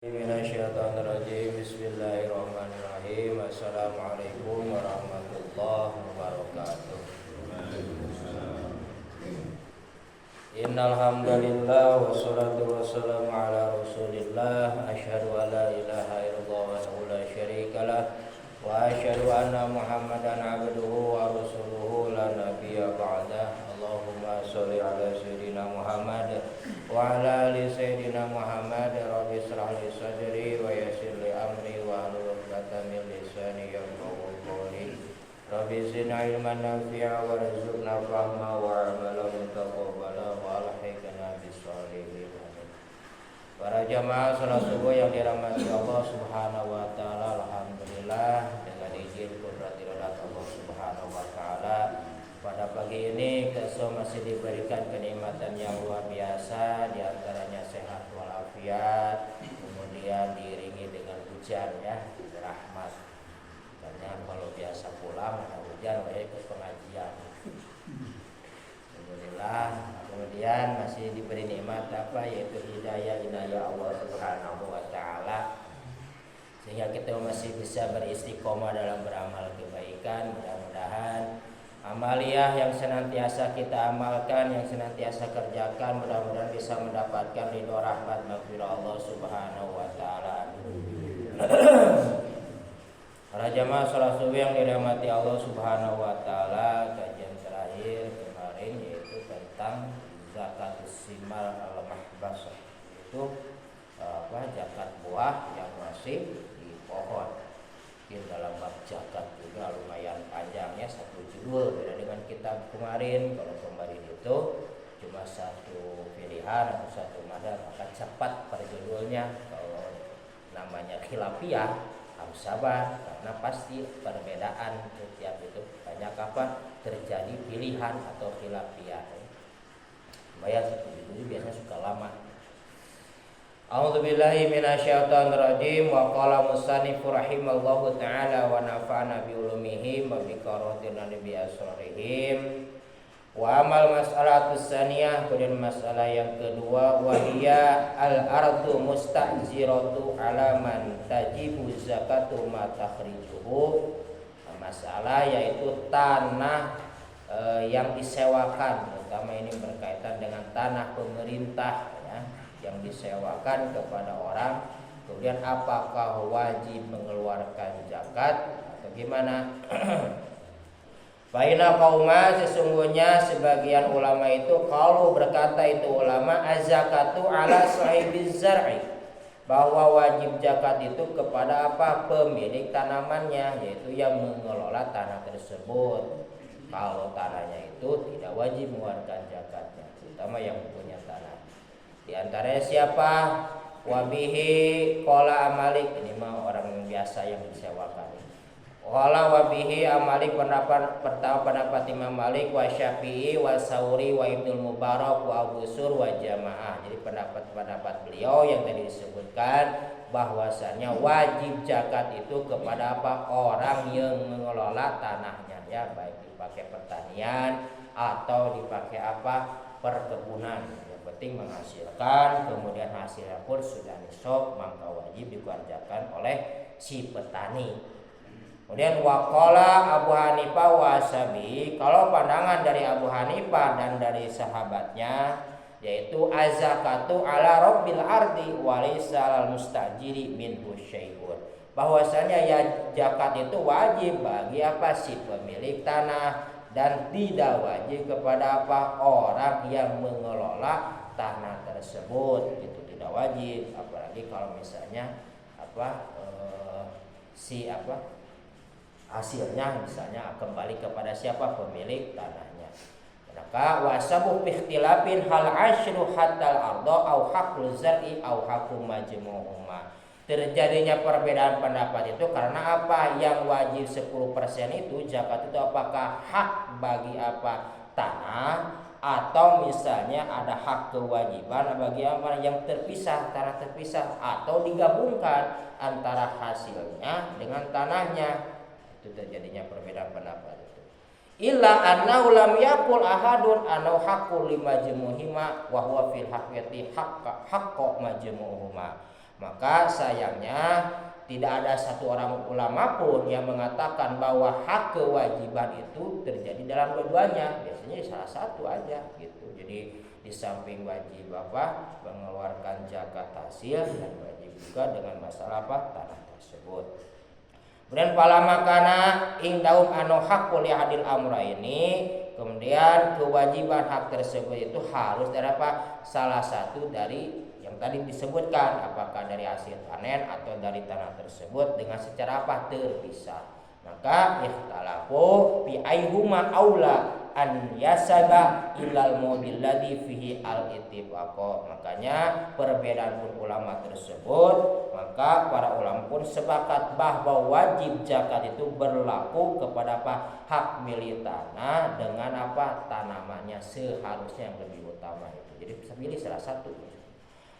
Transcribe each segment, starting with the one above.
Minasyaitonirrajim. Bismillahirrahmanirrahim. Assalamualaikum warahmatullahi wabarakatuh. Innal hamdalillah wassalatu wassalamu ala Rasulillah. Asyhadu an la ilaha illallah wa la syarikalah wa asyhadu anna Muhammadan abduhu wa rasuluhu la nabiyya ba'dah. Allahumma sholli ala sayyidina Muhammad wa ala ali sayyidina Muhammad. Rabbi shrah li sadri wa yassir li amri wa hlul 'uqdatam min lisani yafqahu qawli. Rabbi zidna ilman nafi'a warzuqna fahma wa 'amalan mutaqabbala wa alhiqna bis sholihin. Para jamaah salat subuh yang dirahmati Allah Subhanahu wa taala, alhamdulillah dengan izin qudrati Allah Subhanahu wa taala pada pagi ini kita masih diberikan kenikmatan yang luar biasa, diantaranya sehat walafiat, kemudian diiringi dengan hujan ya, rahmat. Karena kalau biasa pulang ada hujan, ikut pengajian. Alhamdulillah. Kemudian masih diberi nikmat apa, yaitu hidayah Allah Subhanahu wa taala, sehingga kita masih bisa beristiqomah dalam beramal kebaikan. Mudah-mudahan amaliyah yang senantiasa kita amalkan, yang senantiasa kerjakan, mudah-mudahan bisa mendapatkan ridho rahmat maghfirah Allah Subhanahu wa taala. Para jamaah salat subuh yang dirahmati Allah Subhanahu wa taala, kajian terakhir kemarin yaitu tentang zakat simar al-mahbasah. Itu zakat buah yang masih di pohon. Dalam bab zakat juga lumayan panjangnya, satu judul, beda dengan kitab kemarin. Kalau kemarin itu cuma satu pilihan atau satu madhab, maka cepat per judulnya. Kalau namanya khilafiyah harus sabar, karena pasti perbedaan setiap itu banyak apa terjadi pilihan atau khilafiyah. Bayar satu judul biasanya suka lama. A'udzubillahi minasyaitonirrajim. Wa qala musannifur rahimallahu ta'ala wa nafa'ana bi ulumihi wa bi qaratina bi asrarihim. Wa amal mas'alatus tsaniyah, kemudian masalah yang kedua, wa hiya al-ardu musta'ziratu ala man tajibu zakatu ma takhrijuhu. Masalah yaitu tanah yang disewakan, terutama ini berkaitan dengan tanah pemerintah ya, yang disewakan kepada orang, kemudian apakah wajib mengeluarkan zakat atau gimana? Faina qauma, sesungguhnya sebagian ulama itu kalau berkata itu ulama az-zakatu ala sahibiz zar'i, bahwa wajib zakat itu kepada apa? Pemilik tanamannya, yaitu yang mengelola tanah tersebut. Kalau tanahnya itu tidak wajib mengeluarkan zakatnya, terutama yang punya tanah. Di antaranya siapa? Wabihi qala Malik, ini mah orang biasa yang disewakan. Qala wabihi Malik, pendapat Imam Malik, wa Syafi'i wa Sauri wa Ibnu Mubarak wa Abu Sur wa jamaah. Jadi pendapat beliau yang tadi disebutkan bahwasannya wajib zakat itu kepada apa? Orang yang mengelola tanahnya ya, baik dipakai pertanian atau dipakai apa? Perkebunan. Penting menghasilkan, kemudian hasilnya pun sudah nisab, maka wajib dikerjakan oleh si petani. Kemudian waqala Abu Hanifah wa Ashabi, kalau pandangan dari Abu Hanifah dan dari sahabatnya, yaitu az-zakatu ala rabbil ardi wa laysa alal mustajiri minhu syai'un, bahwasanya ya zakat itu wajib bagi apa? Si pemilik tanah, dan tidak wajib kepada apa? Orang yang mengelola tanah tersebut, itu tidak wajib. Apalagi kalau misalnya hasilnya misalnya kembali kepada siapa? Pemilik tanahnya. Maka wasabu ikhtilafin hal asyru hatal ardo au hakul zar'i au hakum majmu'uma. Terjadinya perbedaan pendapat itu karena apa? Yang wajib 10% itu zakat itu apakah hak bagi apa? Tanah, atau misalnya ada hak kewajiban bagi apa yang terpisah, tanah terpisah, atau digabungkan antara hasilnya dengan tanahnya. Itu terjadinya perbedaan pendapat itu. Illa annahu lam yaqul ahadun anau haqqul limajmuhima wa huwa fil haqiqati haqqo majmuhuma. Maka sayangnya tidak ada satu orang ulama pun yang mengatakan bahwa hak kewajiban itu terjadi dalam dua-duanya. Biasanya salah satu aja gitu. Jadi di samping wajib mengeluarkan zakat hasil, dan wajib juga dengan masalah tanah tersebut. Kemudian pala makana ing daum anu hakul hadil amra ini, kemudian kewajiban hak tersebut itu harus dari salah satu dari yang tadi disebutkan, apakah dari hasil panen atau dari tanah tersebut dengan secara terpisah. Maka ikhtalafu fi ayyuhuma aula an yasaba ilal mudil ladzi fihi al ittifaq. Makanya perbedaan pun ulama tersebut, maka para ulama pun sepakat bahwa wajib zakat itu berlaku kepada hak milik tanah dengan tanamannya seharusnya yang lebih utama itu. Jadi bisa pilih salah satu.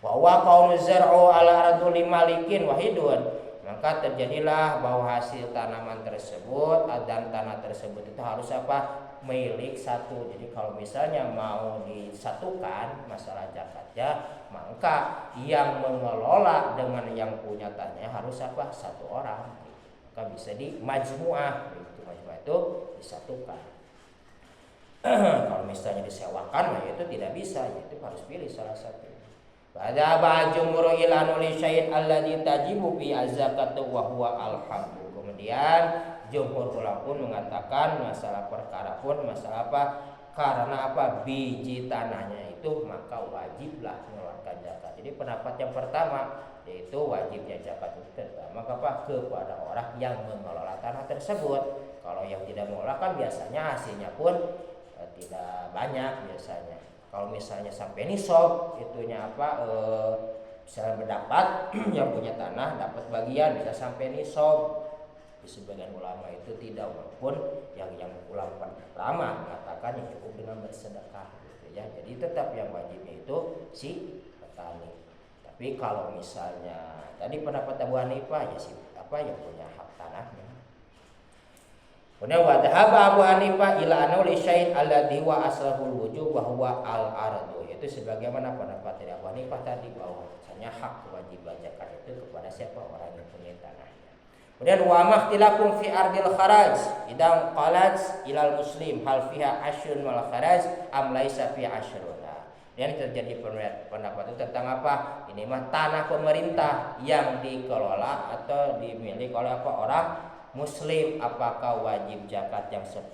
Wa huwa qaulu zar'u ala ardul malikin wahidun. Maka terjadilah bahwa hasil tanaman tersebut dan tanah tersebut itu harus milik satu. Jadi kalau misalnya mau disatukan masalah zakatnya, maka yang mengelola dengan yang punya tanahnya harus satu orang. Maka bisa di majmuah, majmuah itu disatukan. Kalau misalnya disewakan, itu tidak bisa, itu harus pilih salah satu. Pada jumhur ila nuli syait alladzi tajibu fi az-zakatu wa huwa al-haqqu. Kemudian jumhur ulama pun mengatakan masalah perkara pun masalah karena biji tanahnya itu maka wajiblah mengeluarkan zakat. Jadi pendapat yang pertama yaitu wajibnya zakat itu terutama kepada orang yang mengelola tanah tersebut. Kalau yang tidak mengelola kan biasanya hasilnya pun tidak banyak biasanya. Kalau misalnya sampai nisab itunya misalnya berdapat yang punya tanah dapat bagian bisa sampai nisab. Di sebagian ulama itu tidak, walaupun yang ulama pertama mengatakan yang cukup dengan bersedekah gitu ya. Jadi tetap yang wajibnya itu si petani. Tapi kalau misalnya tadi pendapat Abu Hanifah ya si yang punya hak tanahnya. Kemudian wa dhahaba Abu Hanifah ila anna li syai' alladhi wa aslahul wujub wa huwa al-ardu. Itu sebagaimana pendapat dari Abu Hanifah tadi bahwa hanya hak kewajiban zakat itu kepada siapa orang yang punya tanahnya. Kemudian wa makhtilafun fi ardil kharaj idang qalat ilal muslim hal fiha asyrun wal kharaj am laisa fi asyrun. Dan terjadi pendapat itu tentang ini mah tanah pemerintah yang dikelola atau dimiliki oleh orang muslim, apakah wajib zakat yang 10%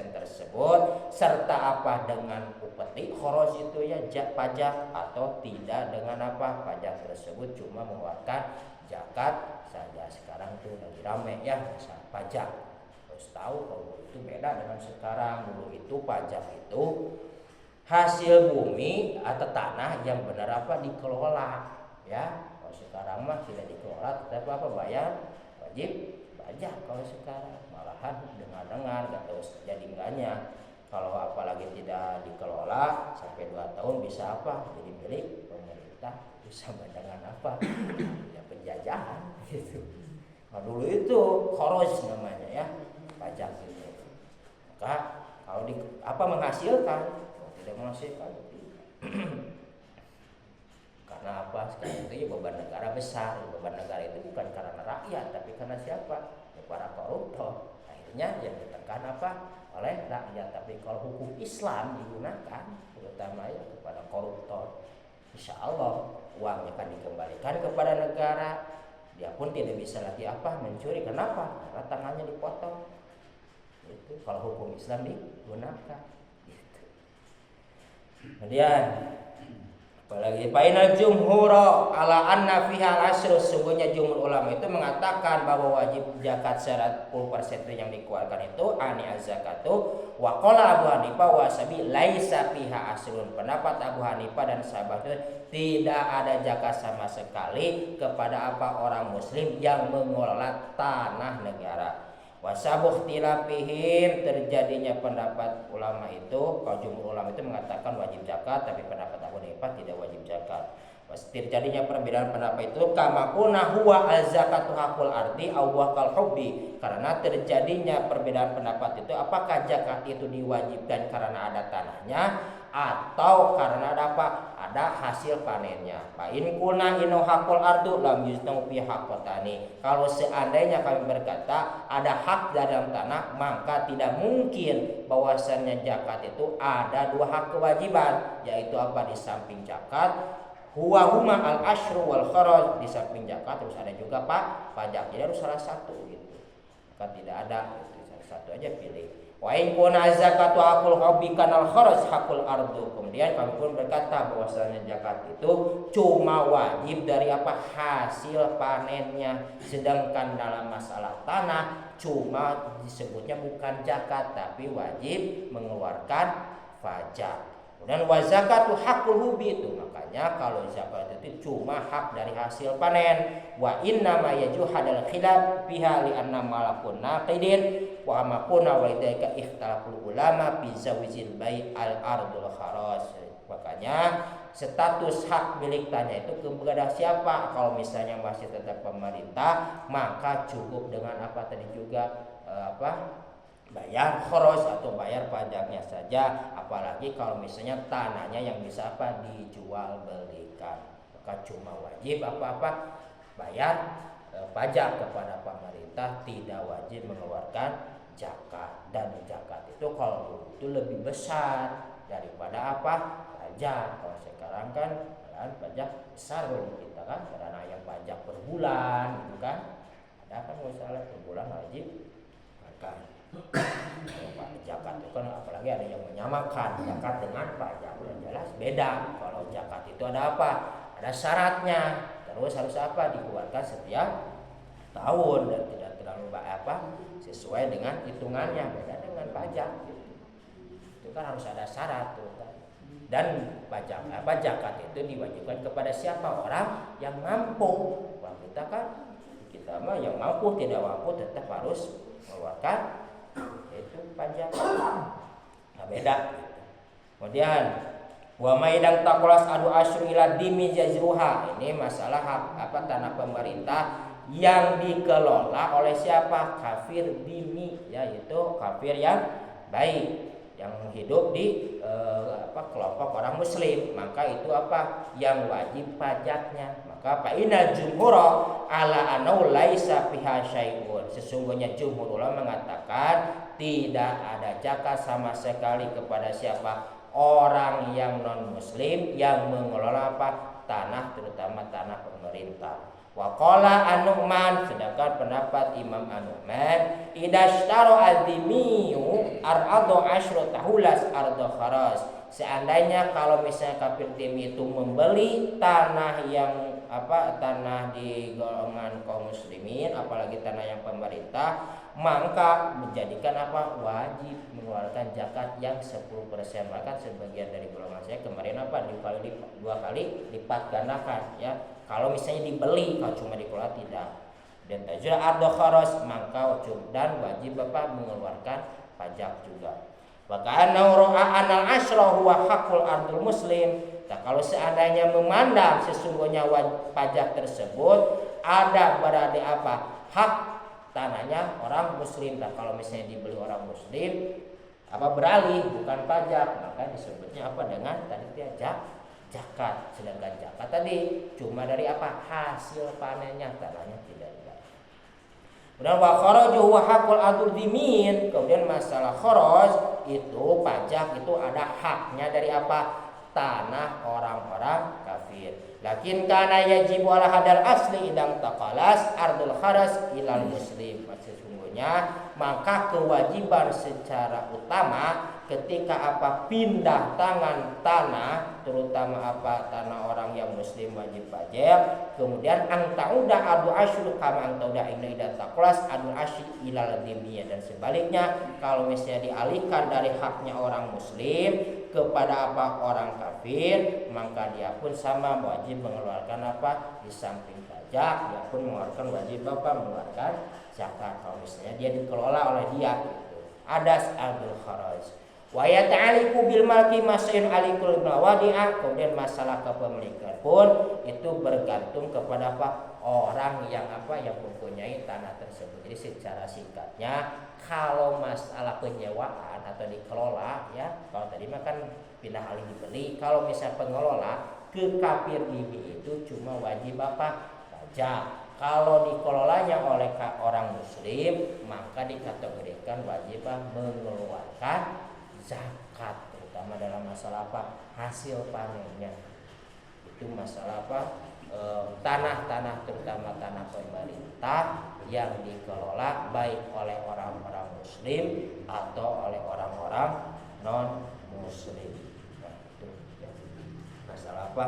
tersebut serta dengan upeti kharaj itu ya pajak atau tidak dengan pajak tersebut cuma mengeluarkan zakat saja. Sekarang itu lagi rame ya masalah pajak. Harus tahu kalau itu beda dengan sekarang. Dulu itu pajak itu hasil bumi atau tanah yang benar dikelola ya. Kalau sekarang mah tidak dikelola tetapi bayar wajib pajak. Kalau sekarang malahan dengar nggak tahu jadi enggaknya. Kalau apalagi tidak dikelola sampai 2 tahun bisa jadi milik pemerintah, bisa dengan ya penjajahan gitu. Nah, dulu itu kharaj namanya ya, pajak itu. Maka kalau menghasilkan, kalau tidak menghasilkan karena sekarang itu ya beban negara besar. Beban negara itu bukan karena rakyat tapi karena siapa? Para koruptor. Akhirnya yang ditekan oleh rakyat. Tapi kalau hukum Islam digunakan terutama ya kepada koruptor, insya Allah uangnya akan dikembalikan kepada negara. Dia pun tidak bisa lagi mencuri. Kenapa? Karena tangannya dipotong. Itu kalau hukum Islam digunakan. Gitu. Kemudian apalagi bainal jumhur ala anna fiha al-asr, sungguhnya jumhur ulama itu mengatakan bahwa wajib zakat 100% yang dikeluarkan itu ani az-zakatu wa qala Abu Hanifah wa sabi laisa fiha asrun. Pendapat Abu Hanifah dan sahabat itu tidak ada zakat sama sekali kepada orang muslim yang mengelola tanah negara. Wasabuh tilapihim, terjadinya pendapat ulama itu, kalau jumhur ulama itu mengatakan wajib zakat, tapi pendapat Abu Hanifah tidak wajib zakat. Terjadinya perbedaan pendapat itu kama kuna huwa al-zakatu hakul ardi aw waqal hubbi, karena terjadinya perbedaan pendapat itu apakah zakat itu diwajibkan karena ada tanahnya atau karena ada hasil panennya. Fa in kuna inu hakul ardu lam yusnau fi haqqatani. Kalau seandainya kami berkata ada hak dalam tanah, maka tidak mungkin bahwasannya zakat itu ada dua hak kewajiban, yaitu apa? Di samping zakat huma al ashru wal kharaj, di samping zakat terus ada juga pajak. Jadi harus salah satu gitu. Kan tidak ada gitu. Salah satu aja pilih. Wa in kuna zakatu hakul hobbi kanal kharaj hakul ardu. Kemudian kami pun berkata bahwasanya zakat itu cuma wajib dari apa? Hasil panennya. Sedangkan dalam masalah tanah cuma disebutnya bukan zakat tapi wajib mengeluarkan pajak. Dan wa zakatu hakul hubi itu, makanya kalau zakat itu cuma hak dari hasil panen. Wa inna ma yajuhadal khilaf biha li anna malakun naqidin wa makuna wa idza ikhtalaful ulama bi zawjil bai al ardul kharas. Makanya status hak milik tanah itu kepada siapa? Kalau misalnya masih tetap pemerintah, maka cukup dengan apa tadi juga bayar kharaj atau bayar pajaknya saja. Apalagi kalau misalnya tanahnya yang bisa dijual belikan, maka cuma wajib bayar pajak kepada pemerintah, tidak wajib mengeluarkan zakat. Dan zakat itu kalau itu lebih besar daripada pajak. Kalau sekarang kan pajak besar di kita kan, karena yang pajak per bulan gitu kan, ada kan masalah per bulan wajib makan. Zakat itu kan apalagi ada yang menyamakan zakat dengan pajak, jelas beda. Kalau zakat itu ada ada syaratnya, terus harus dikeluarkan setiap tahun dan tidak terlalu sesuai dengan hitungannya. Beda dengan pajak gitu. Itu kan harus ada syarat tuh kan. Dan zakat itu diwajibkan kepada siapa? Orang yang mampu. Kalau kita mah yang mampu, tidak mampu tetap harus mengeluarkan itu pajak. Nah, beda. Kemudian wa maidang takulas adu asyru ila dimi jazruha. Ini masalah tanah pemerintah yang dikelola oleh siapa? Kafir dimi, yaitu kafir yang baik, yang hidup di kelompok orang muslim. Maka itu yang wajib pajaknya. Maka fa inal jumhur ala anau laisa fiha syai'un. Sesungguhnya jumhur ulama mengatakan tidak ada zakat sama sekali kepada siapa? Orang yang non muslim yang mengelola tanah, terutama tanah pemerintah. Wa qala An-Nu'man, sedangkan pendapat Imam An-Nu'man, idashtaro al-dimiyu ar'adu asyru tahulas ardu kharas. Seandainya kalau misalnya kafir dimi itu membeli tanah yang tanah di golongan kaum muslimin, apalagi tanah yang pemerintah, maka menjadikan wajib mengeluarkan zakat yang 10%. Bahkan sebagian dari golongan saya kemarin dua kali lipat gandakan ya. Kalau misalnya dibeli, kalau cuma dikelola tidak. Dan tajur ardo kharas, maka dan wajib mengeluarkan pajak juga. Bahkan naura'a anal asyra huwa hakul ardul muslim. Nah, kalau seandainya memandang sesungguhnya pajak tersebut ada berarti hak tanahnya orang muslim. Nah, kalau misalnya dibeli orang muslim beralih bukan pajak, maka disebutnya dengan tadi zakat. Sedangkan zakat tadi cuma dari hasil panennya, tanahnya tidak ada. Kemudian wa kharaju wa hakul adur dimin. Kemudian masalah kharaj itu pajak itu ada haknya dari tanah orang-orang kafir. Lakin kana yajibu ala hadal asli idang taqalas ardul kharas ilal muslim. Sesungguhnya maka kewajiban secara utama ketika pindah tangan tanah, terutama tanah orang yang muslim wajib pajak. Kemudian antauda adu asyru kama antauda inaidat taqlas adu asyri ilal dimiyah. Dan sebaliknya kalau misalnya dialihkan dari haknya orang muslim kepada orang kafir, maka dia pun sama wajib mengeluarkan di samping pajak, dia pun mengeluarkan wajib mengeluarkan zakat kalau misalnya dia dikelola oleh dia gitu. Adas ardul kharaj. Wa yata'aliku bil malki masyun alikul nawadi'ah. Kemudian masalah kepemilikan pun itu bergantung kepada orang yang yang mempunyai tanah tersebut. Jadi secara singkatnya, kalau masalah penyewaan atau dikelola ya, kalau tadi mah kan pindah alih dibeli. Kalau misalnya pengelola ke kafir ini itu cuma wajib apa? Pajak. Kalau dikelolanya oleh orang muslim, maka dikategorikan wajib mengeluarkan zakat, terutama dalam masalah apa? Hasil panennya. Itu masalah apa? Tanah-tanah, terutama tanah pemerintah yang dikelola baik oleh orang-orang muslim atau oleh orang-orang non muslim. Nah, itu ya. Masalah apa?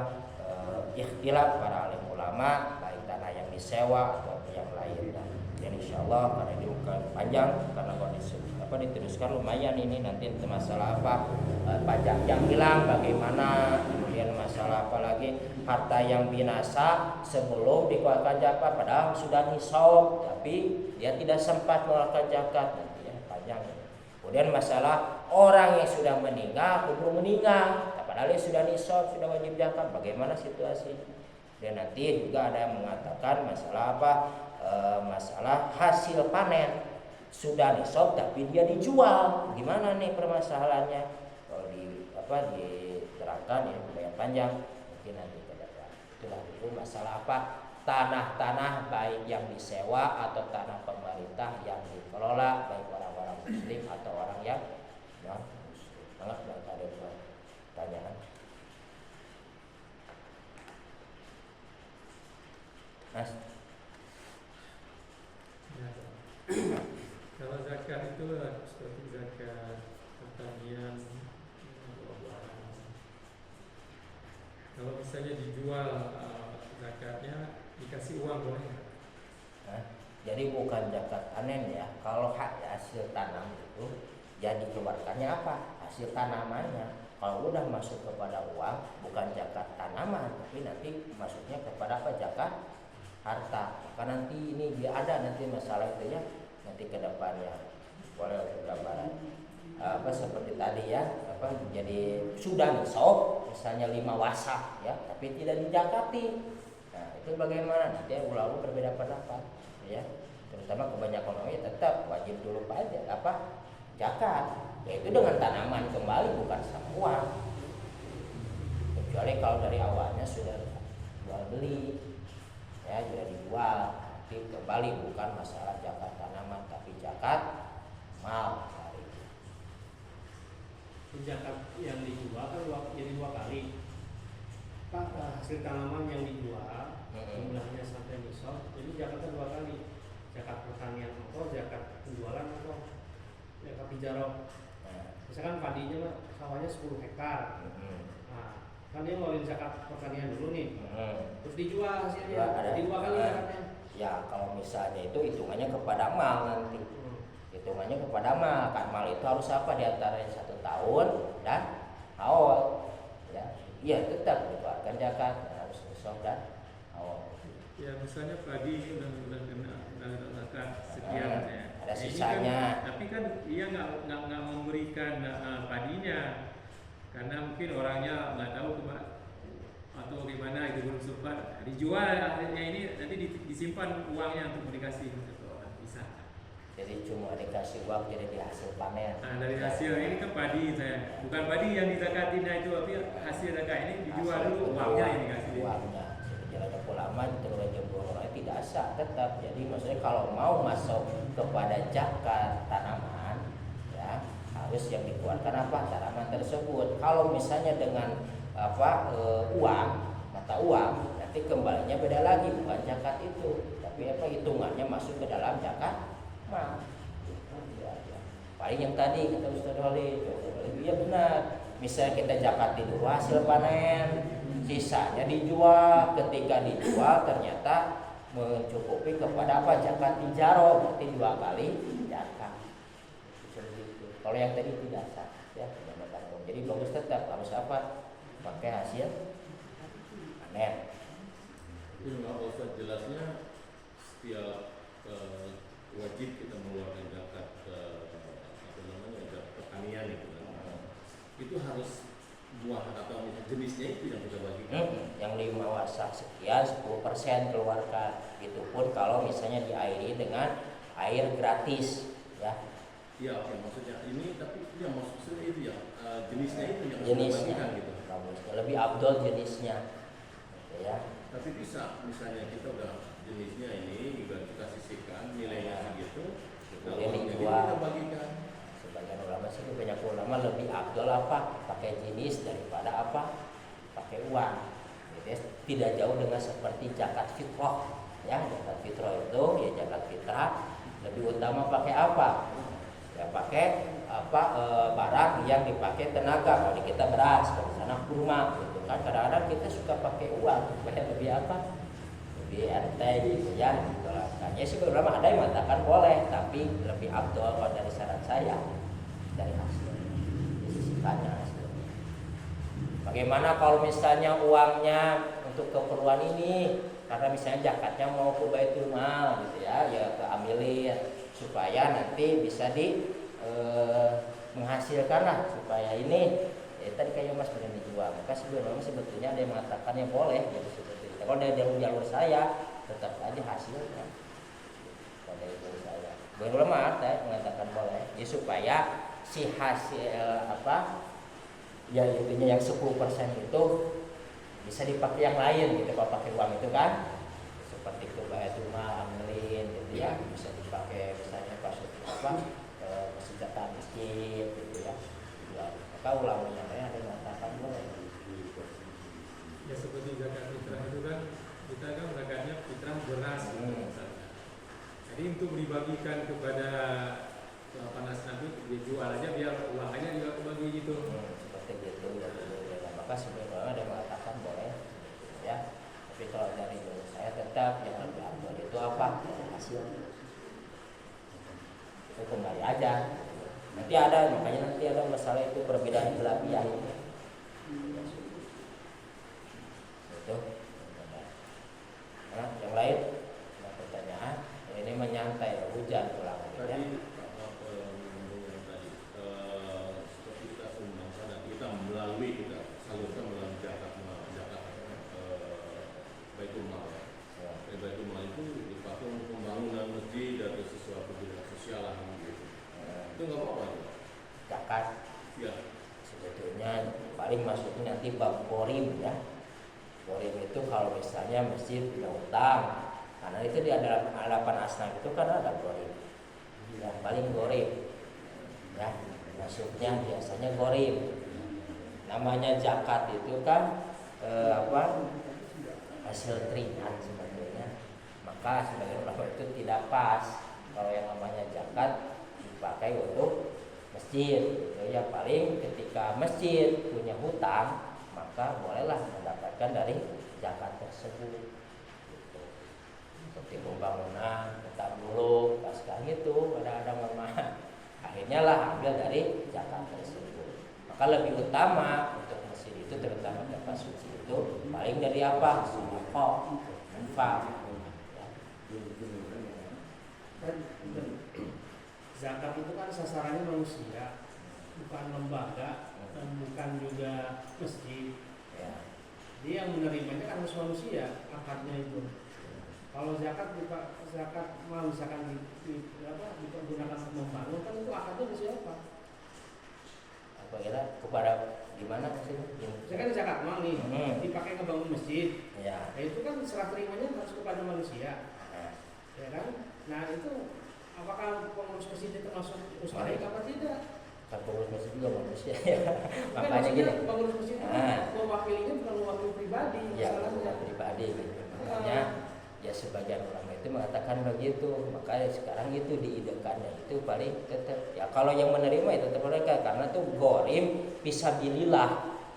Ikhtilaf para alim ulama baik tanah yang disewa atau yang lain. Dan insyaallah karena ini bukan panjang, karena kalau diteruskan lumayan ini nanti masalah apa, pajak yang hilang bagaimana, kemudian masalah apa lagi, harta yang binasa sebelum dikeluarkan zakat padahal sudah nisab tapi dia tidak sempat mengeluarkan zakat, nanti ya panjang. Kemudian masalah orang yang sudah meninggal keburu meninggal padahal dia sudah nisab, sudah wajib zakat, bagaimana situasinya. Dan nanti juga ada yang mengatakan masalah apa, masalah hasil panen sudah nisab tapi dia dijual, gimana nih permasalahannya? Kalau diterangkan ya lumayan panjang, mungkin nanti ke depan. Itulah dulu masalah apa, tanah-tanah baik yang disewa atau tanah pemerintah yang dikelola baik orang-orang muslim atau orang yang non muslim. Sangat ada pertanyaan. Mas. Kalau zakat itu seperti zakat pertanian, kalau misalnya dijual zakatnya dikasih uang boleh nggak? Nah, jadi bukan zakat panen ya. Kalau hasil tanam itu jadi dikeluarkannya apa? Hasil tanamannya. Kalau udah masuk kepada uang, bukan zakat tanaman, tapi nanti masuknya kepada apa? Zakat harta. Maka nanti ini dia ada nanti masalah itu ya, nanti ke depannya boleh gambaran apa seperti tadi ya, apa jadi sudah nisab misalnya 5 wasak ya tapi tidak dijakati. Nah itu bagaimana, nanti ulama berbeda pendapat ya, terutama kebanyakan ulama ya tetap wajib dulu pajak apa zakat, yaitu dengan tanaman kembali bukan sama uang, kecuali kalau dari awalnya sudah jual beli ya, sudah dijual nanti kembali bukan masalah zakat tanaman tapi zakat mal. Zakat yang dijual kan jadi 2 kali. Pak, hasil tanaman yang dijual jumlahnya sampai nisab, jadi zakatnya 2 kali. Zakat pertanian atau zakat penjualan atau zakat tijarah. Misalkan padinya sawahnya 10 hektar. Nah, kan dia ngeluarin zakat pertanian dulu nih. Terus dijual hasilnya. Jadi 2 kali zakatnya. Ya, kalau misalnya itu hitungannya kepada mal nanti. Hitungannya kepada mal. Kan mal itu harus apa di antara 1 tahun dan awal. Ya, iya tetap dikeluarkan zakat harus nisab dan awal. Ya misalnya padi udah kena zakat sekian ya. Ada sisanya. Kan, tapi kan dia nggak memberikan padinya karena mungkin orangnya nggak tahu atau gimana itu belum sempat dijual, akhirnya ini nanti disimpan uangnya untuk dikasih ke orang, bisa. Jadi cuma dikasih uang jadi di hasil panen. Nah dari hasil ini kan padi saya, bukan padi yang dizakatin itu, tapi hasil zakat ini dijual dulu, uangnya yang dikasih. Uangnya. Jalannya ulama terus jumhur ulama tidak sah tetap. Jadi maksudnya kalau mau masuk kepada zakat tanaman ya harus yang dikeluarkan apa tanaman tersebut. Kalau misalnya dengan uang mata uang nanti kembalinya beda lagi, bukan zakat itu tapi apa hitungannya masuk ke dalam zakat mal. Paling yang tadi kata Ustaz Holid, iya benar. Misalnya kita zakati dulu hasil panen, sisanya dijual. Ketika dijual ternyata mencukupi kepada apa zakat tijarah, berarti 2 kali zakat. Kalau yang tadi tidak sah ya, jadi bagus tetap harus apa pakai hasil panen. Itu nggak usah jelasnya setiap wajib kita mengeluarkan zakat zakat pertanian itu kan. Itu harus buah atau jenisnya itu yang kita bagikan. Yang 5 wasak sekian 10% keluarkan. Itu pun kalau misalnya diairi dengan air gratis ya. Iya, oke, maksudnya ini tapi yang maksudnya itu ya jenisnya itu yang jenisnya kita bagikan gitu. bagusnya, lebih abdol jenisnya, gitu ya. Tapi bisa, misalnya kita udah jenisnya ini juga kita sisihkan nilainya segitu, kita Boleh uangnya dijual. kita bagikan. Sebagian ulama sih, banyak ulama lebih abdol apa pakai jenis daripada apa pakai uang. Gitu ya. Tidak jauh dengan seperti zakat fitrah, ya. Zakat fitrah itu ya zakat fitrah lebih utama pakai apa? Ya pakai apa barang yang dipakai tenaga. Kalau di kita beras, kalau di sana kurma, gitu kan. Kadang-kadang kita suka pakai uang supaya lebih apa? Lebih enteng gitu ya. Makanya sih ulama ada yang mengatakan boleh, tapi lebih abdol kalau dari saran saya dari hasil disisihkannya hasilnya. Bagaimana kalau misalnya uangnya untuk keperluan ini, karena misalnya zakatnya mau ke Baitul Mal gitu ya, ya keambilin supaya nanti bisa menghasilkan lah, supaya ini ya tadi kayak Mas benar dijual. Maka sebetulnya ada yang mengatakan yang boleh gitu seperti itu. Kalau dari jalur saya tetap aja hasilnya. Kalau dari jalur saya, bukan ulama ada yang mengatakan boleh, ya supaya si hasil apa ya intinya yang 10% itu bisa dipakai yang lain gitu. Kalau pakai uang itu kan seperti ke Baitul Mal ambilin gitu ya, bisa dipakai misalnya pas apa kesejahteraan masjid gitu ya. Maka ulama yang lain ada yang mengatakan boleh. Ya seperti zakat fitrah itu kan kita kan zakatnya fitrah beras misalnya. Jadi untuk dibagikan kepada panas nabi dijual aja biar uangnya juga kebagi gitu. Seperti gitu ya. Maka sebenarnya ada yang mengatakan boleh ya. Tapi kalau dari saya tetap yang lebih abdul itu apa? Hasil. Itu kembali aja. Nanti ada, makanya nanti ada masalah itu perbedaan hilafiyah ini. Itu. Nah, yang lain ada pertanyaan. Ini menyantai hujan pulang ya. Tadi yang tadi seperti kita sumbangkan dan kita melalui kita salurkan melalui zakat Baitul Mal. Baitul Mal itu dipakai untuk pembangunan masjid atau sesuatu bidang sosial lah gitu. Itu nggak apa-apa itu. Zakat Ya. sebetulnya paling masuknya nanti bab gorim ya. Gorim itu kalau misalnya masjid punya utang, karena itu di dalam 8 asnaf itu kan ada gorim. Yang paling gorim ya, masuknya biasanya gorim. Namanya zakat itu kan hasil teringat sebetulnya. Maka sebagian ulama itu tidak pas kalau yang namanya zakat dipakai untuk masjid gitu ya. Paling ketika masjid punya hutang, maka bolehlah mendapatkan dari zakat tersebut gitu. Seperti pembangunan tetap dulu pas gitu ada mama akhirnya lah ambil dari zakat tersebut. Maka lebih utama untuk masjid itu terutama zakat suci itu paling dari apa? Sedekah, infak. Zakat itu kan sasarannya manusia, bukan lembaga dan bukan juga masjid. Ya. Dia yang menerimanya kan harus manusia, akadnya itu. Kalau zakat mau misalkan dipergunakan untuk membangun kan itu akadnya dari siapa? Apa kira kepada gimana maksudnya? Misalkan zakat mal nih dipakai ngebangun masjid, Ya. nah itu kan serah terimanya harus kepada manusia, ya kan? Nah itu apakah pengurus masjid itu termasuk mustahik apa tidak? Kan pengurus masjid juga manusia ya. Kan Makanya maksudnya gini. pengurus masjid itu mewakilinya bukan mewakili pribadi, Ya, masalahnya. pribadi gitu. Makanya ya sebagian ulama itu mengatakan begitu. Makanya sekarang itu diidekannya itu paling tetap ya kalau yang menerima itu tetap mereka karena tuh gorim fisabilillah.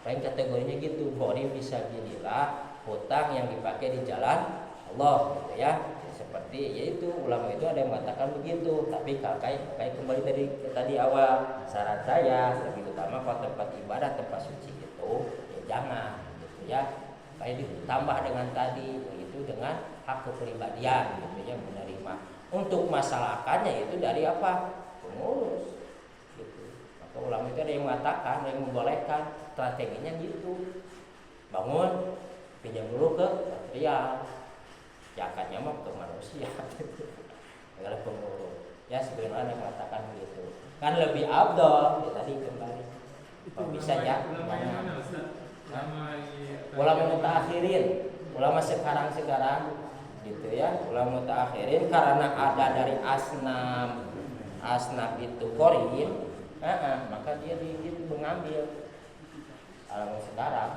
Paling kategorinya gitu, gorim fisabilillah, hutang yang dipakai di jalan Allah gitu ya. Seperti yaitu ulama itu ada yang mengatakan begitu. Tapi kayak kembali dari tadi awal saran saya lebih utama kalau tempat ibadah tempat suci itu ya jangan gitu ya. Kayak ditambah dengan tadi begitu dengan hak kepribadian gitu ya menerima. Untuk masalah akadnya itu dari apa? Pengurus gitu. Maka ulama itu ada yang mengatakan, yang membolehkan strateginya gitu. Bangun pinjam dulu ke material. Ya akadnya mah ke manusia gitu. Adalah pengurus. Ya sebenarnya ada yang mengatakan begitu. Kan lebih abdol ya tadi kembali. Itu Kalau bisa ya. ulama yang mana Ustaz? Ulama mutaakhirin, ulama sekarang gitu ya, ulama mutaakhirin karena ada dari asnaf itu korin, maka dia mengambil ulama sekarang.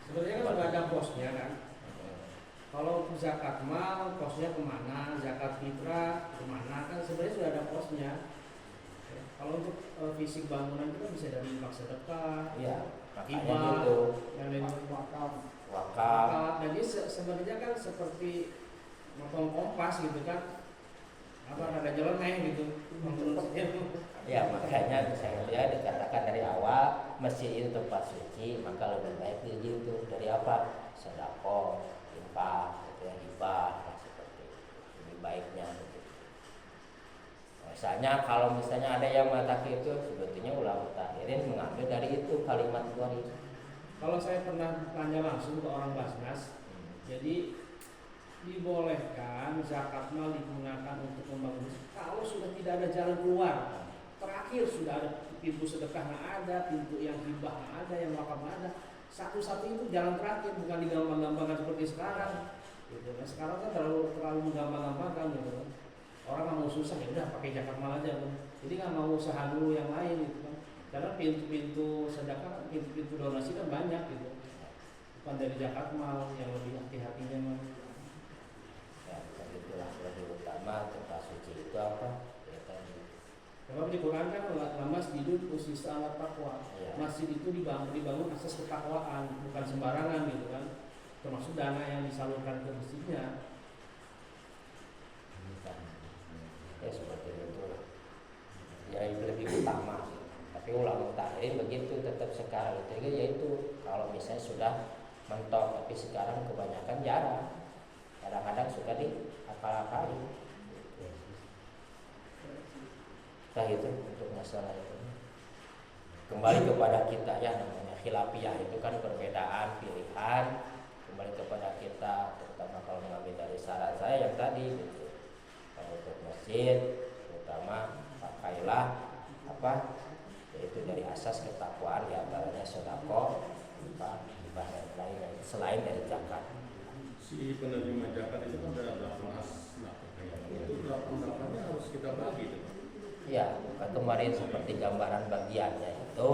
Sebenarnya kan sudah ada posnya kan. Kalau zakat mal posnya kemana, zakat fitrah kemana, kan sebenarnya sudah ada posnya. Kalau untuk fisik bangunan itu kan bisa dari infak sedekah, Iya, makanya hibah, gitu. yang lain Wakaf. Jadi sebenarnya kan seperti motong kompas gitu kan, ada jalan gitu. Ya makanya saya lihat dikatakan dari awal masjid itu tempat suci, maka lebih baik gitu. Dari apa? Sedekah, infak, gitu ya, hibah, seperti itu. Lebih baiknya. Gitu. Kalau misalnya ada yang mengatakan itu, sebetulnya ulama mutaakhirin mengambil dari itu kalimat gori. Kalau saya pernah tanya langsung ke orang Basnas, jadi dibolehkan zakat mal digunakan untuk membangun kalau sudah tidak ada jalan keluar. Terakhir sudah ada pintu sedekah nggak ada, pintu yang hibah nggak ada, yang wakaf nggak ada. Satu-satu itu jalan terakhir, bukan digampang-gampangkan seperti sekarang. Gitu. Nah, sekarang kan terlalu menggampang-gampangkan gitu kan. Orang nggak mau susah ya udah pakai zakat mal aja kan. Jadi nggak mau usaha dulu yang lain gitu kan. Karena pintu-pintu sedekah, pintu-pintu donasi kan banyak gitu. Bukan dari zakat mal yang lebih hati-hatinya mah. Ya, itulah lebih utama tempat suci itu apa? Sebab di Quran kan masjidun usisa ala taqwa. Ya. Masjid itu dibangun asas ketakwaan, bukan sembarangan gitu kan. Termasuk dana yang disalurkan ke masjidnya. Ya seperti itu. Ya itu lebih utama. Tapi ulama mutaakhirin begitu tetap sekarang itu yaitu kalau misalnya sudah mentok, tapi sekarang kebanyakan jarang. Kadang-kadang suka diakal-akalin. Nah itu untuk masalah itu. Kembali kepada kita ya, namanya khilafiyah itu kan perbedaan pilihan. Kembali kepada kita, terutama kalau mengambil dari saran saya yang tadi gitu. Kalau untuk masjid, terutama pakailah yaitu dari asas ketakwaan, diantaranya sedekah, hibah dan lain-lain selain dari zakat. Si penerima zakat itu kan ada 8 asnaf. Itu 8-8-nya harus kita bagi. Ya, kemarin seperti gambaran bagiannya itu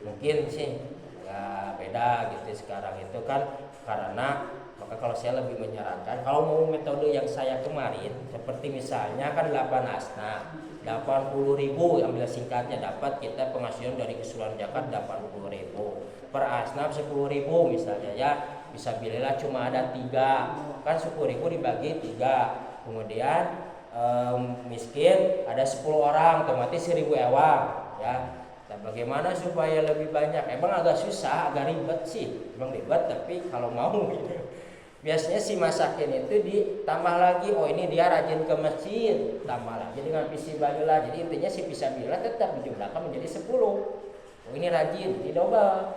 mungkin sih nggak beda gitu sekarang itu kan, karena maka kalau saya lebih menyarankan kalau mau metode yang saya kemarin seperti misalnya kan 8 asnaf 80.000 ambil singkatnya, dapat kita penghasilan dari keseluruhan zakat 80.000 per asnaf 10.000 misalnya ya, bisa bilanglah cuma ada 3 kan 10.000 dibagi 3, kemudian miskin ada 10 orang otomatis 1.000 ewang ya. Nah, bagaimana supaya lebih banyak? Emang agak susah, agak ribet sih. Emang ribet tapi kalau mau gitu. Biasanya si masakin itu ditambah lagi, oh ini dia rajin ke masjid, tambah lagi dengan fisabilillah. Jadi intinya si fisabilillah tetap dijumlahkan menjadi 10. Oh ini rajin, ini double.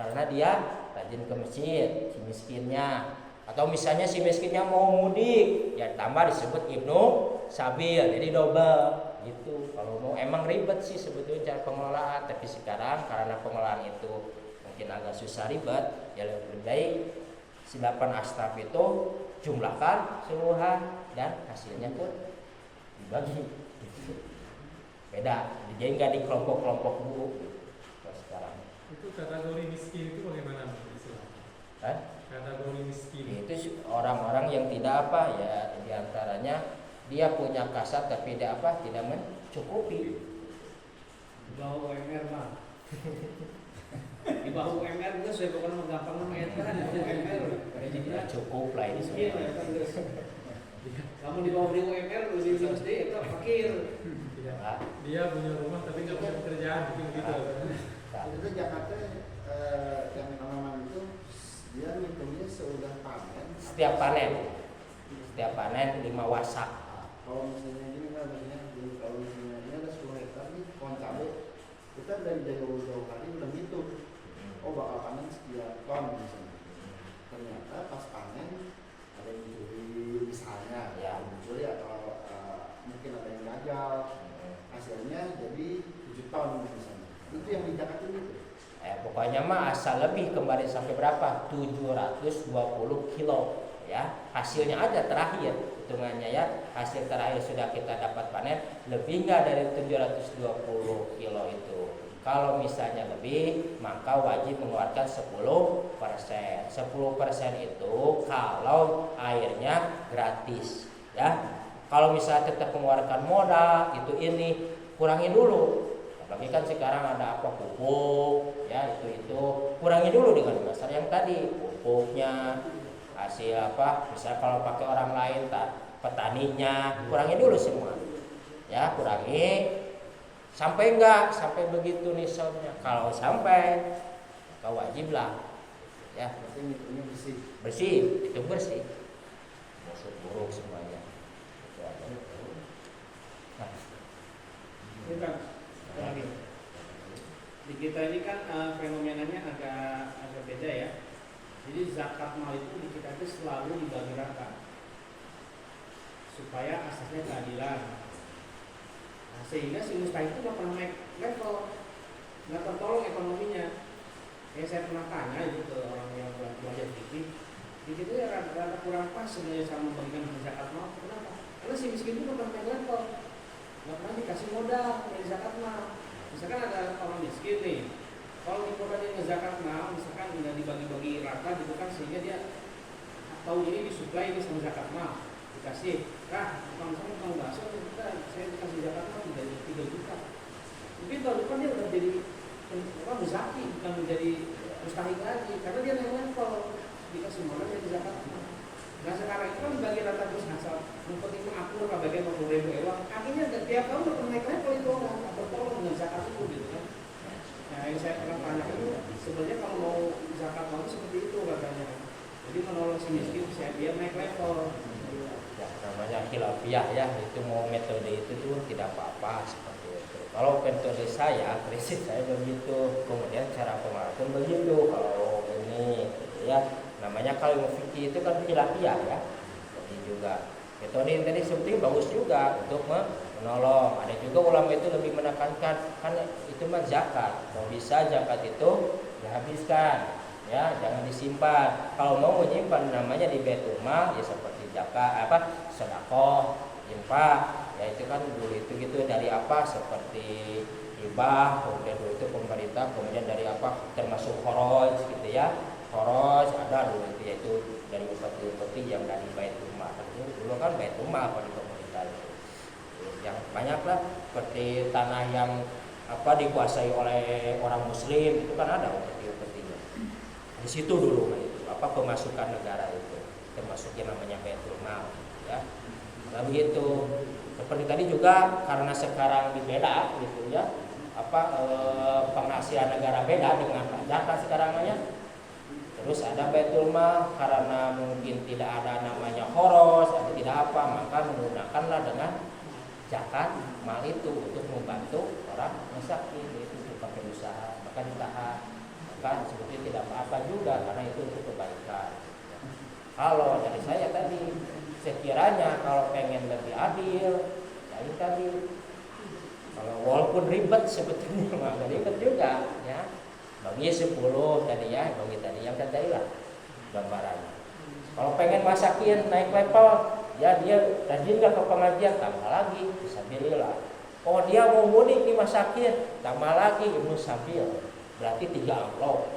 Karena dia rajin ke masjid, si miskinnya. Atau misalnya si miskinnya mau mudik, ya tambah disebut Ibnu Sabil, jadi double gitu. Kalau mau emang ribet sih sebetulnya cara pengelolaan, tapi sekarang karena pengelolaan itu mungkin agak susah ribet, ya lebih baik si 8 asnaf itu jumlahkan seluruhan dan hasilnya pun dibagi. Beda, jadi nggak di kelompok-kelompok dulu. Sekarang itu kategori miskin itu bagaimana Islam? Kategori miskin itu orang-orang yang tidak ya diantaranya dia punya kasat tapi dia tidak mencukupi. Di bawah UMR mah. Di bawah UMR itu saya bukan menggampang UMR kan di bawah UMR. Jadi cukup lah ini sebenarnya. Kamu di bawah UMR lebih gede itu fakir. Dia punya rumah tapi nggak punya pekerjaan gitu. Itu Jakarta yang tanaman itu dia ngitungnya seudah panen. Setiap panen 5 wasak. Kalau misalnya ini kan kalau misalnya ini ada 10 hektar nih pohon cabai, kita dari jauh-jauh hari udah ngitung. Oh bakal panen sekian ton misalnya. Ternyata pas panen ada yang mencuri misalnya, ya mencuri atau mungkin ada yang gagal. Hasilnya jadi 7 ton misalnya. Itu yang di Jakarta itu. Pokoknya mah asal lebih kembali sampai berapa? 720 kilo ya. Hasilnya aja terakhir hitungannya ya. Hasil terakhir sudah kita dapat panen lebih nggak dari 720 kilo itu. Kalau misalnya lebih, maka wajib mengeluarkan 10%. 10% itu kalau airnya gratis ya. Kalau misalnya tetap mengeluarkan modal ini kurangi dulu. Apalagi kan sekarang ada apa pupuk ya, itu kurangi dulu dengan dasar yang tadi pupuknya, hasil apa misalnya kalau pakai orang lain petaninya, kurangi dulu semua ya, kurangi sampai enggak sampai begitu nisabnya. Kalau sampai maka wajiblah ya, bersih itu bersih, masuk buruk semuanya. Bukan. Lagi. Di kita ini kan fenomenanya agak beda ya. Jadi zakat mal itu di kita itu selalu dibagi rata supaya asasnya keadilan. Nah, sehingga si mustahik itu nggak pernah naik level, nggak tertolong ekonominya. Ya saya pernah tanya itu ke orang yang belajar fikih, di situ ya rada kurang pas sebenarnya sama membagikan zakat mal. Kenapa? Karena si miskin itu nggak pernah naik level, nggak pernah dikasih modal dari zakat mal. Misalkan ada orang miskin nih, kalau di kota dia ngezakat mal, misalkan nggak dibagi-bagi rata gitu kan, sehingga dia tahu ini disuplai ini sama zakat mal, dikasih, misalkan tukang bakso saya dikasih zakat mal 3 juta. Tapi tahun depan dia udah jadi muzaki, bukan menjadi mustahik lagi, karena dia naik level, dikasih modal dari zakat mal. Nah sekarang itu kan bagi rata terus ngasal, penting mengatur bagian 50.000 uang. Akhirnya tiap tahun udah naik level itu orang, atau tolong dengan zakat itu gitu kan. Nah yang saya pernah tanya itu sebenarnya kalau mau zakat mau seperti itu katanya. Jadi menolong si miskin, dia naik level. Ya, namanya khilafiyah ya, itu mau metode itu tuh tidak apa-apa seperti itu. Kalau metode saya, prinsip saya begitu, kemudian cara pengakuan begitu. Kalau ini gitu ya. Namanya kalau fikih itu kan khilafiyah ya. Jadi juga metode yang tadi sebetulnya bagus juga untuk menolong. Ada juga ulama itu lebih menekankan kan itu mah zakat. Kalau bisa zakat itu dihabiskan ya, jangan disimpan. Kalau mau menyimpan namanya di baitul mal ya seperti zakat sedekah, infak. Ya itu kan dulu itu gitu dari apa seperti hibah, kemudian dulu itu pemerintah, kemudian dari apa termasuk kharaj gitu ya. Kharaj ada dulu itu yaitu dari upeti-upeti yang dari baitul mal. Dulu kan baitul mal kalau di pemerintah itu. Yang banyak lah seperti tanah yang dikuasai oleh orang muslim itu kan ada upeti-upetinya. Di situ dulu itu pemasukan negara itu termasuk yang namanya baitul mal ya. Nah begitu. Seperti tadi juga karena sekarang beda gitu ya. Penghasilan negara beda dengan pajak sekarang namanya. Terus ada baitul mal karena mungkin tidak ada namanya khoros atau tidak apa, maka menggunakanlah dengan zakat mal itu untuk membantu orang miskin, itu untuk pakai usaha, maka ditahan. Maka sebetulnya tidak apa-apa juga karena itu untuk kebaikan. Kalau dari saya tadi sekiranya kalau pengen lebih adil, saya tadi kalau walaupun ribet sebetulnya nggak ribet juga ya. Bagi 10 tadi ya, bagi tadi yang tadi lah gambarannya. Kalau pengen masakin naik level, ya dia rajin gak ke pengajian, tambah lagi fisabilillah. Oh dia mau mudik dimasakin, tambah lagi ilmu sabil. Berarti 3 amplop.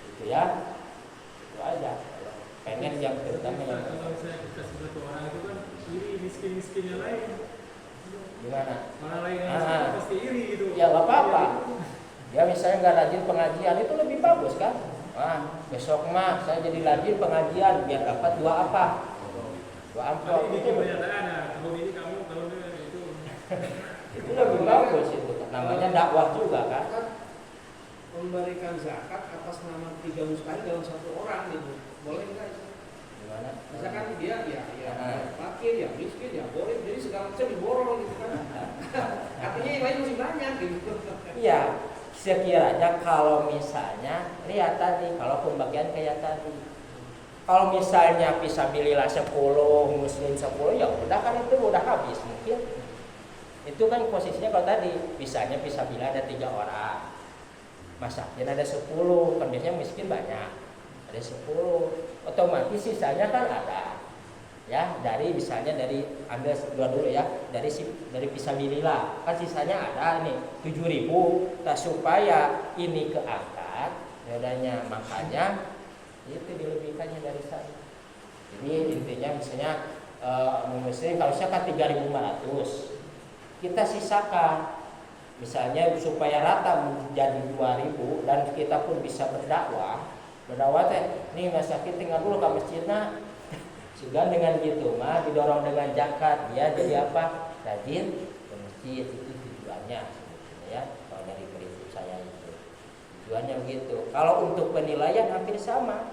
Itu ya. Itu aja. Pengen yang terutama yang kalau saya kita satu orang itu kan iri miskin-miskin yang lain. gimana? Orang lain yang pasti iri gitu. Ya gak apa-apa. Ya misalnya nggak rajin pengajian itu lebih bagus kan? Besok mah saya jadi rajin pengajian biar dapat 2 apa? 2 amplop. Ini pernyataan tahun ini kamu itu. Itu lebih bagus itu. Namanya dakwah juga kan? Memberikan zakat atas nama 3 mustahik dalam 1 orang gitu. Boleh nggak? Gimana? Misalkan dia fakir, ya miskin, ya boleh. Jadi segala macam diborong gitu kan. Artinya yang lain masih banyak gitu. Iya. Sekiranya kalau misalnya lihat tadi kalau pembagian kayak tadi, kalau misalnya fisabilillah 10 muslim 10 ya udah kan itu udah habis mungkin itu kan posisinya kalau tadi misalnya fisabilillah ada 3 orang masakin ada 10, kan biasanya miskin banyak, ada 10, otomatis sisanya kan ada ya, dari misalnya dari ambil dua dulu ya, dari fisabilillah kan sisanya ada nih 7.000. Nah, supaya ini keangkat dadanya, makanya itu dilebihkannya dari sana. Jadi intinya misalnya muslim kalau saya kan 3.500, kita sisakan misalnya supaya rata menjadi 2.000 dan kita pun bisa berdakwah teh nih masakin tinggal dulu ke masjidnya. Juga dengan gitu mah didorong dengan zakat, dia jadi apa? Rajin ke masjid, itu tujuannya sebetulnya ya. Kalau dari prinsip saya itu tujuannya begitu. Kalau untuk penilaian hampir sama.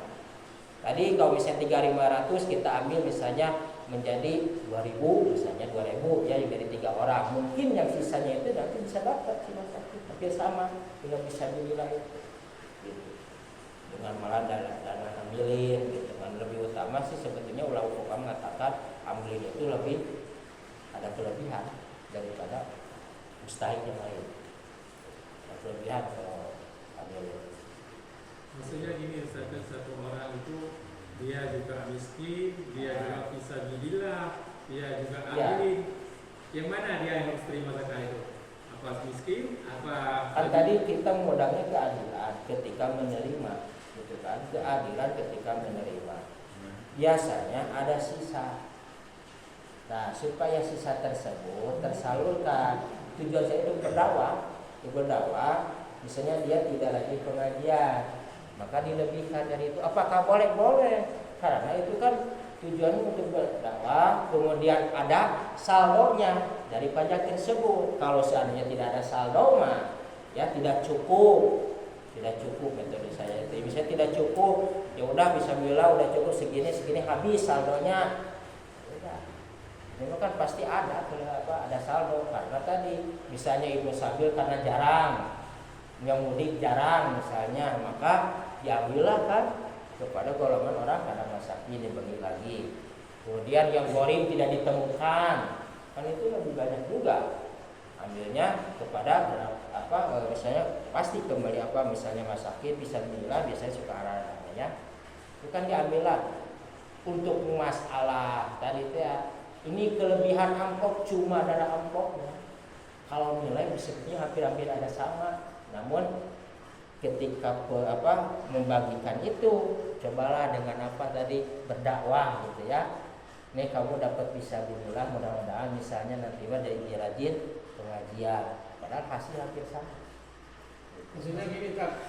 Tadi kalau misalnya 3.500 kita ambil misalnya menjadi 2.000, misalnya 2.000 ya, yang dari 3 orang. Mungkin yang sisanya itu nanti bisa dapat si masakin hampir sama, tinggal bisa dinilai gitu. Dengan malah dana ambilin gitu. Lebih utama sih sebetulnya ulama fuqaha mengatakan ambilin itu lebih ada kelebihan daripada mustahil yang lain. Ada kelebihan kalau ambilin. Maksudnya gini, satu orang itu dia juga miskin, dia juga fisabilillah, dia juga ambilin. Yang mana dia yang harus terima zakat itu? Apa miskin? Apa? Kan tadi kita modalnya keadilan ketika menerima, gitu kan? Keadilan ketika menerima. Biasanya ada sisa. Nah, supaya sisa tersebut tersalurkan, tujuan saya itu berdakwah, misalnya dia tidak lagi pengajian, maka dilebihkan dari itu. Apakah boleh? Boleh, karena itu kan tujuannya untuk berdakwah, kemudian ada saldonya dari pajak tersebut. Kalau seandainya tidak ada saldo mah ya tidak cukup metode saya itu. Misalnya tidak cukup, ya udah bisa bilang udah cukup segini habis saldonya. Udah. Ini kan pasti ada saldo, karena tadi misalnya ibu sabil karena jarang, yang mudik jarang misalnya, maka diambillah kan kepada golongan orang karena masakin dibagi lagi. Kemudian yang gharim tidak ditemukan, kan itu lebih banyak juga. Ambilnya kepada misalnya pasti kembali misalnya masakin bisa bilang biasanya suka namanya. Itu kan diambillah untuk masalah tadi itu ya. Ini kelebihan amplop cuma ada amplopnya. Kalau nilai sebetulnya hampir ada sama. Namun ketika membagikan itu cobalah dengan tadi berdakwah gitu ya. Nih kamu dapat bisa bimbingan, mudah-mudahan misalnya nanti dari rajin pengajian, padahal hasil hampir sama. Maksudnya gini tak,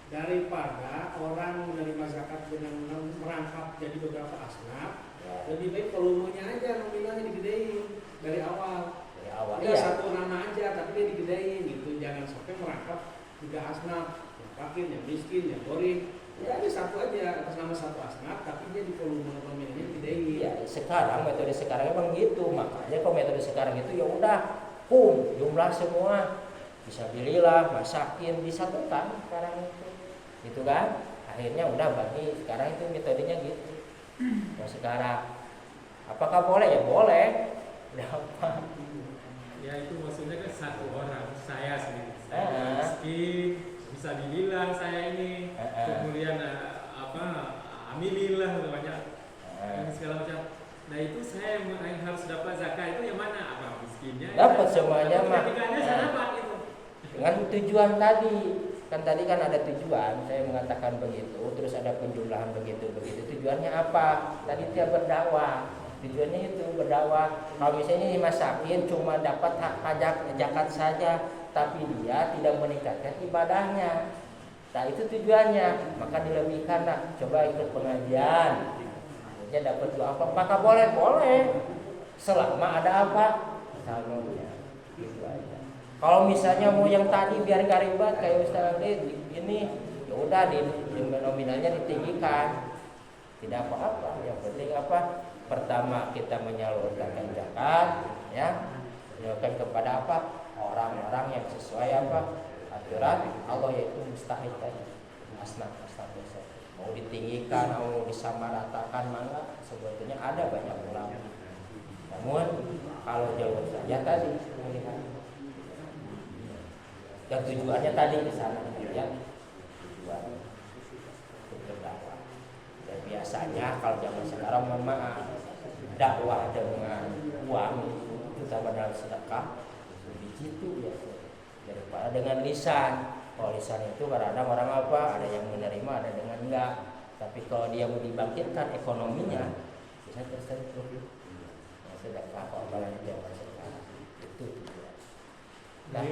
daripada orang menerima zakat dengan merangkap jadi beberapa asnaf, lebih baik volumenya aja nominalnya digedein dari awal. Tidak satu nama aja tapi dia digedein gitu, jangan sampai merangkap 3 asnaf, yang fakir, yang miskin, yang gharim. Ya ada satu aja atas nama satu asnaf, tapi dia di volume nominalnya digedein. Iya, sekarang metode sekarang emang gitu, makanya kalau metode sekarang itu ya udah, jumlah semua bisa bililah, masakin disatukan sekarang itu, gitu kan? Akhirnya udah bagi sekarang itu metodenya gitu. Nah sekarang, apakah boleh? Ya boleh. Udah apa? Ya itu maksudnya kan satu orang, saya sendiri, saya miskin, bisa bililah saya ini, kemudian ambilillah banyak, segala macam. Nah itu saya yang harus dapat zakat itu yang mana? Apa miskinnya? Dapat semuanya mah. Saya dapat itu. Dengan tujuan tadi, kan tadi kan ada tujuan, saya mengatakan begitu, terus ada penjumlahan begitu. Tujuannya apa? Tadi dia berdakwah. Tujuannya itu berdakwah. Kalau misalnya ini masakin cuma dapat hak pajak zakat saja, tapi dia tidak meningkatkan ibadahnya. Nah itu tujuannya, maka dilebihkan lah. Coba ikut pengajian, dia dapat dua apa? Apakah boleh? Boleh. Selama ada apa? Saldonya. Gitu aja. Kalau misalnya mau yang tadi biar gak ribet kayak Ustaz ini, ya udah di nominalnya ditinggikan. Tidak apa-apa. Yang penting apa? Pertama kita menyalurkan zakat, ya, menyalurkan kepada orang-orang yang sesuai aturan Allah, yaitu mustahil tadi, asnaf biasa. Mau ditinggikan, mau disamaratakan, mana sebetulnya ada banyak ulama. Namun kalau jalur saja tadi melihat. Dan tujuannya tadi ke sana ya. Tujuan untuk berdakwah. Dan biasanya kalau zaman sekarang memang dakwah dengan uang, terutama dalam sedekah, lebih jitu biasanya daripada dengan lisan. Kalau lisan itu kadang-kadang orang apa, ada yang menerima, ada dengan enggak. Tapi kalau dia mau dibangkitkan ekonominya, bisa tersentuh. Nah, sedekah kalau zaman sekarang itu tujuan. Nah,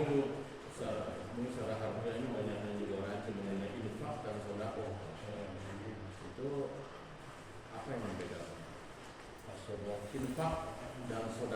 Ini secara harfiah ini banyak yang juga rajin mengenai infak dan sedekah. Itu apa yang membedakan? maksudnya Infak dan sedekah